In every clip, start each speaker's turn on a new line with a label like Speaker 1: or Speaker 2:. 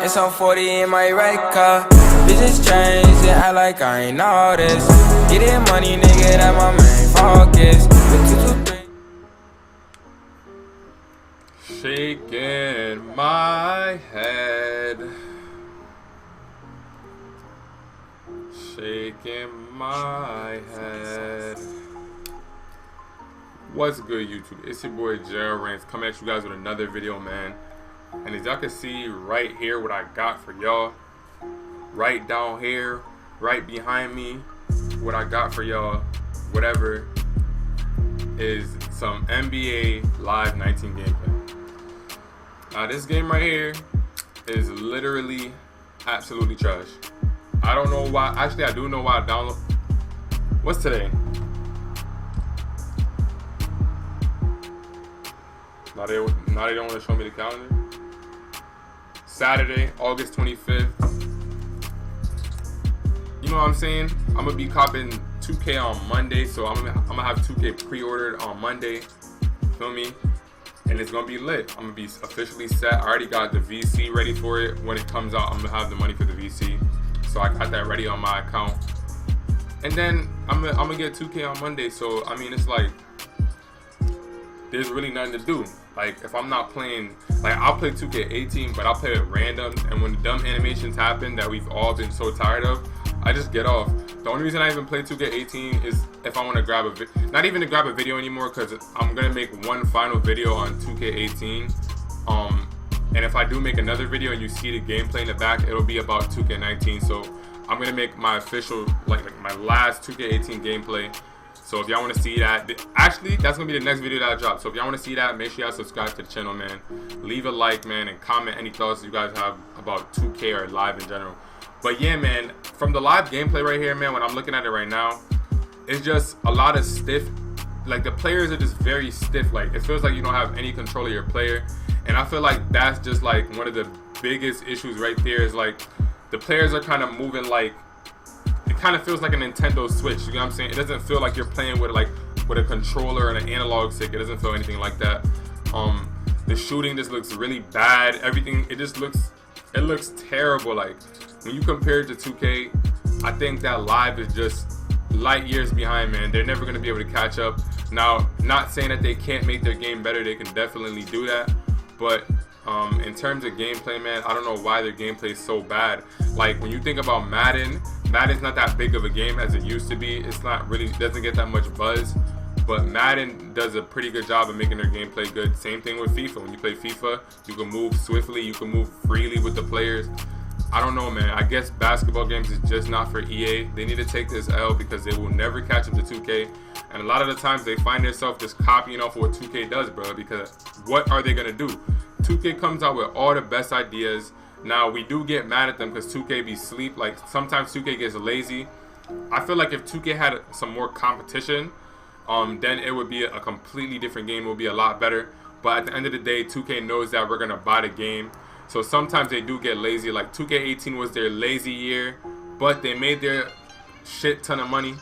Speaker 1: It's on 40 in my right car. Business change, and act like I ain't all this. Getting money, nigga, that my main focus. With 2, 2, 3.
Speaker 2: Shaking my head. Shaking my head. What's good, YouTube? It's your boy Gerald Rance coming at you guys with another video, man. And as y'all can see right here, what I got for y'all, right down here, right behind me, what I got for y'all, whatever, is some NBA Live 19 gameplay. Now this game right here is literally absolutely trash. I don't know why. Actually, I do know why I download. What's today? Now they don't want to show me the calendar. Saturday, August 25th. You know what I'm saying? I'm gonna be copping 2K on Monday, so I'm gonna have 2K pre-ordered on Monday. Feel me? And it's gonna be lit. I'm gonna be officially set. I already got the VC ready for it. When it comes out, I'm gonna have the money for the VC. So I got that ready on my account. And then I'm gonna get 2K on Monday. So I mean, it's like there's really nothing to do. Like if I'm not playing, like I'll play 2K18, but I'll play it random. And when the dumb animations happen that we've all been so tired of, I just get off. The only reason I even play 2K18 is if I want to grab not even to grab a video anymore, because I'm gonna make one final video on 2K18. And if I do make another video and you see the gameplay in the back, it'll be about 2K19. So I'm gonna make my official, like my last 2K18 gameplay. So if y'all want to see that, actually that's gonna be the next video that I drop. So if y'all want to see that, make sure y'all subscribe to the channel, man. Leave a like, man, and comment any thoughts you guys have about 2K or live in general. But yeah, man, from the live gameplay right here, man, when I'm looking at it right now, it's just a lot of stiff. Like the players are just very stiff. Like it feels like you don't have any control of your player. And I feel like that's just like one of the biggest issues right there, is like the players are kind of moving like, it kind of feels like a Nintendo Switch, you know what I'm saying? It doesn't feel like you're playing with with a controller and an analog stick. It doesn't feel anything like that. The shooting just looks really bad. Everything, it looks terrible. Like when you compare it to 2K, I think that live is just light years behind, man. They're never gonna be able to catch up. Now, not saying that they can't make their game better, they can definitely do that. But in terms of gameplay, man, I don't know why their gameplay is so bad. Like when you think about Madden's not that big of a game as it used to be. It's not really, doesn't get that much buzz. But Madden does a pretty good job of making their gameplay good. Same thing with FIFA. When you play FIFA, you can move swiftly, you can move freely with the players. I don't know, man. I guess basketball games is just not for EA. They need to take this L because they will never catch up to 2K. And a lot of the times they find themselves just copying off of what 2K does, bro. Because what are they going to do? 2K comes out with all the best ideas. Now, we do get mad at them because 2K be sleep. Like, sometimes 2K gets lazy. I feel like if 2K had some more competition, then it would be a completely different game. It would be a lot better. But at the end of the day, 2K knows that we're going to buy the game. So sometimes they do get lazy. Like 2K18 was their lazy year, but they made their shit ton of money.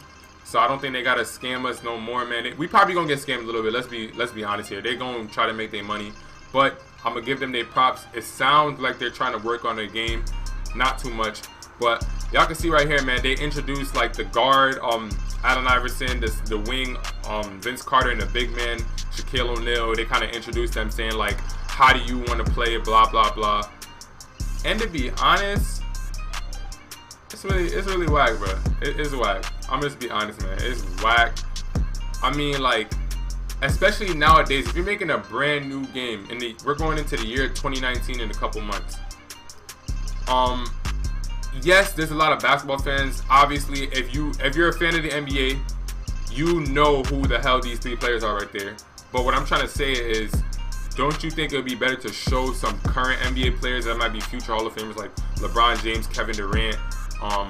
Speaker 2: So I don't think they gotta scam us no more, man. We probably gonna get scammed a little bit. Let's be honest here. They're gonna try to make their money, but I'm gonna give them their props. It sounds like they're trying to work on their game, not too much. But y'all can see right here, man. They introduced like the guard, Allen Iverson, the wing, Vince Carter, and the big man, Shaquille O'Neal. They kind of introduced them, saying like, how do you want to play, blah blah blah. And to be honest, it's really whack, bro. It's whack. I'm just be honest, man. It's whack. I mean, like, especially nowadays, if you're making a brand new game, we're going into the year 2019 in a couple months. Yes, there's a lot of basketball fans. Obviously, if you're a fan of the NBA, you know who the hell these three players are right there. But what I'm trying to say is, don't you think it would be better to show some current NBA players that might be future Hall of Famers like LeBron James, Kevin Durant,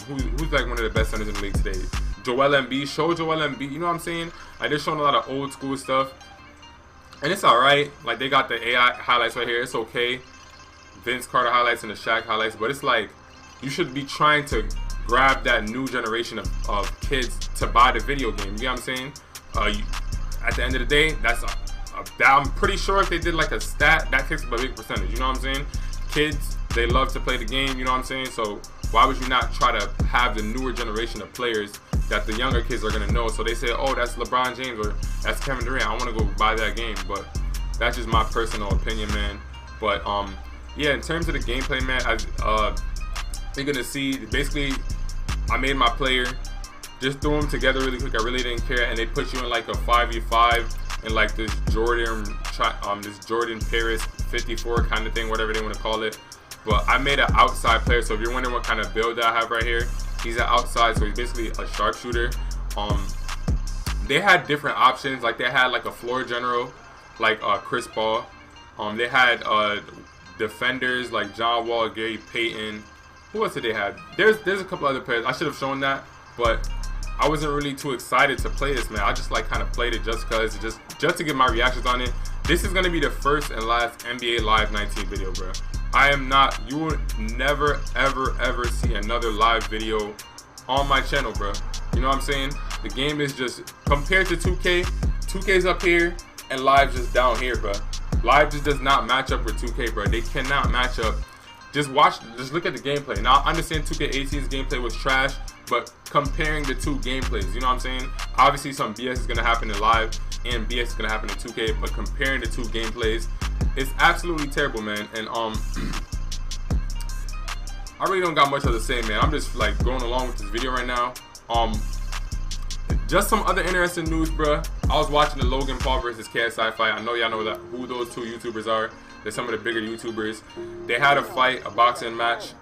Speaker 2: who's like one of the best centers in the league today? Joel Embiid. Show Joel Embiid. You know what I'm saying? Like they're showing a lot of old school stuff, and it's all right. Like they got the AI highlights right here. It's okay. Vince Carter highlights and the Shaq highlights, but it's like you should be trying to grab that new generation of kids to buy the video game. You know what I'm saying? At the end of the day, I'm pretty sure if they did like a stat, that takes up a big percentage. You know what I'm saying? Kids They love to play the game, you know what I'm saying? So why would you not try to have the newer generation of players that the younger kids are gonna know? So they say, oh, that's LeBron James or that's Kevin Durant. I want to go buy that game, but that's just my personal opinion, man. But yeah, in terms of the gameplay, man, you're gonna see basically I made my player, just threw them together really quick. I really didn't care, and they put you in like a 5v5 in like this Jordan Paris 54 kind of thing, whatever they want to call it. But I made an outside player, so if you're wondering what kind of build I have right here, he's an outside, so he's basically a sharpshooter. They had different options, like they had like a floor general, like Chris Paul. They had defenders like John Wall, Gary Payton. Who else did they have? There's a couple other players. I should have shown that, but I wasn't really too excited to play this, man. I just like kind of played it just cause, just to get my reactions on it. This is gonna be the first and last NBA Live 19 video, bro. You will never ever see another live video on my channel, bro. You know what I'm saying? The game is just, compared to 2K, 2K's up here and Live just down here, bro. Live just does not match up with 2K, bro. They cannot match up. Just look at the gameplay. Now, I understand 2K18's gameplay was trash, but comparing the two gameplays, you know what I'm saying? Obviously, some BS is going to happen in Live, and BS is going to happen in 2K, but comparing the two gameplays, it's absolutely terrible, man. And I really don't got much to say, man. I'm just like going along with this video right now. Just some other interesting news, bro. I was watching the Logan Paul versus KSI fight. I know y'all know who those two YouTubers are. They're some of the bigger YouTubers. They had a fight, a boxing match,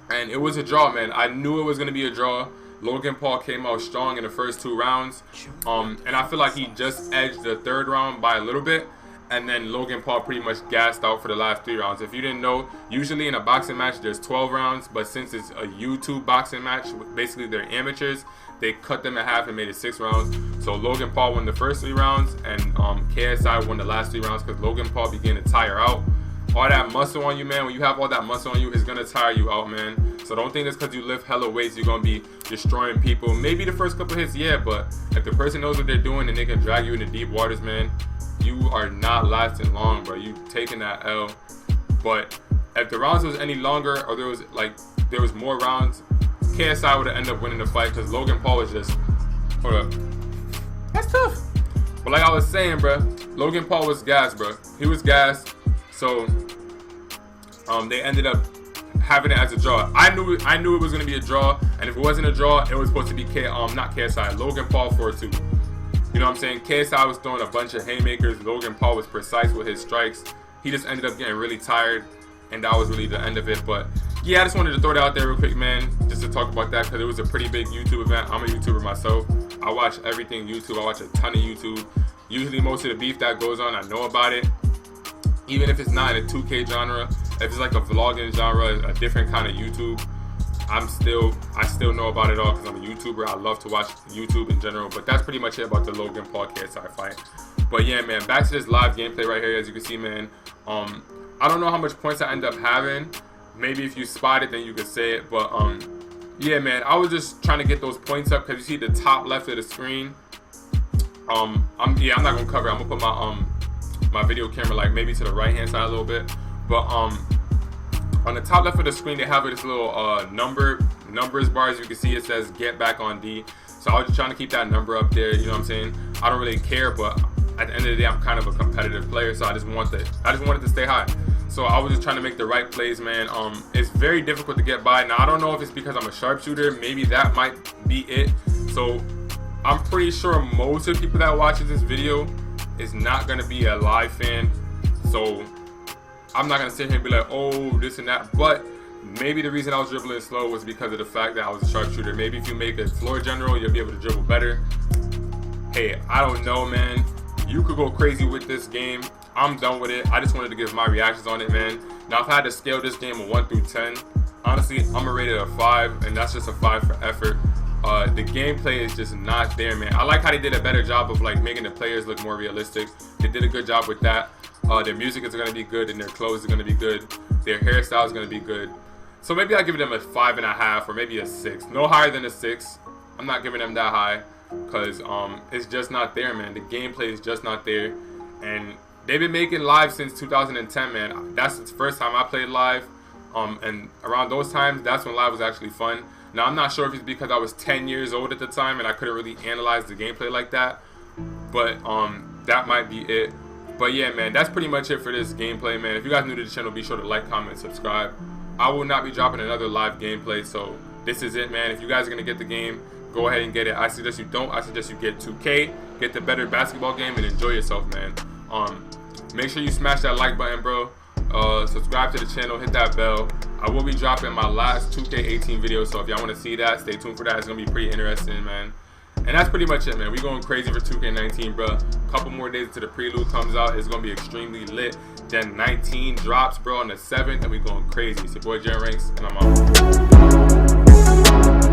Speaker 2: and it was a draw, man. I knew it was gonna be a draw. Logan Paul came out strong in the first 2 rounds, and I feel like he just edged the 3rd round by a little bit. And then Logan Paul pretty much gassed out for the last 3 rounds. If you didn't know, usually in a boxing match there's 12 rounds, but since it's a YouTube boxing match, basically they're amateurs, they cut them in half and made it 6 rounds. So Logan Paul won the first 3 rounds, and KSI won the last 3 rounds because Logan Paul began to tire out. All that muscle on you, man, when you have all that muscle on you, it's gonna tire you out, man. So don't think it's because you lift hella weights you're gonna be destroying people. Maybe the first couple hits, yeah, but if the person knows what they're doing and they can drag you into deep waters, man, you are not lasting long, bro. You taking that L. But if the rounds was any longer, or there was more rounds, KSI would have ended up winning the fight because Logan Paul was just, hold up, that's tough. But like I was saying, bro, Logan Paul was gassed, bro. He was gassed. So they ended up having it as a draw. I knew it was gonna be a draw, and if it wasn't a draw, it was supposed to be not KSI, Logan Paul 4-2. You know what I'm saying? KSI was throwing a bunch of haymakers. Logan Paul was precise with his strikes. He just ended up getting really tired, and that was really the end of it. But yeah, I just wanted to throw that out there real quick, man, just to talk about that because it was a pretty big YouTube event. I'm a YouTuber myself. I watch everything YouTube. I watch a ton of YouTube. Usually most of the beef that goes on, I know about it. Even if it's not in a 2K genre, if it's like a vlogging genre, a different kind of YouTube, I still know about it all because I'm a YouTuber. I love to watch YouTube in general. But that's pretty much it about the Logan Paul KSI fight. But yeah, man, back to this live gameplay right here. As you can see, man, I don't know how much points I end up having. Maybe if you spot it, then you could say it. But yeah, man, I was just trying to get those points up because you see the top left of the screen. I'm not gonna cover it. I'm gonna put my video camera like maybe to the right hand side a little bit. But on the top left of the screen, they have this little numbers bar. As you can see, it says get back on D. So I was just trying to keep that number up there. You know what I'm saying? I don't really care, but at the end of the day, I'm kind of a competitive player, so I just wanted to stay high. So I was just trying to make the right plays, man. It's very difficult to get by. Now I don't know if it's because I'm a sharpshooter. Maybe that might be it. So I'm pretty sure most of the people that watches this video is not gonna be a live fan. So I'm not gonna sit here and be like, oh, this and that. But maybe the reason I was dribbling slow was because of the fact that I was a sharpshooter. Maybe if you make a floor general, you'll be able to dribble better. Hey, I don't know, man. You could go crazy with this game. I'm done with it. I just wanted to give my reactions on it, man. Now, if I had to scale this game of 1 through 10, honestly, I'm gonna rate it a 5, and that's just a 5 for effort. The gameplay is just not there, man. I like how they did a better job of like making the players look more realistic. They did a good job with that. Their music is gonna be good, and their clothes are gonna be good. Their hairstyle is gonna be good. So maybe I'll give them a 5.5 or maybe a 6. No higher than a 6. I'm not giving them that high because it's just not there, man. The gameplay is just not there, and they've been making live since 2010, man. That's the first time I played live. And around those times, that's when live was actually fun. Now, I'm not sure if it's because I was 10 years old at the time and I couldn't really analyze the gameplay like that, but that might be it. But yeah, man, that's pretty much it for this gameplay, man. If you guys are new to the channel, be sure to like, comment, and subscribe. I will not be dropping another live gameplay, so this is it, man. If you guys are going to get the game, go ahead and get it. I suggest you don't. I suggest you get 2K, get the better basketball game, and enjoy yourself, man. Make sure you smash that like button, bro. Subscribe to the channel, hit that bell. I will be dropping my last 2K18 video, so if y'all want to see that, stay tuned for that. It's going to be pretty interesting, man. And that's pretty much it, man. We going crazy for 2K19, bro. Couple more days until the prelude comes out. It's going to be extremely lit. Then 19 drops, bro, on the 7th, and we going crazy. It's your boy, Jaren Ranks, and I'm out.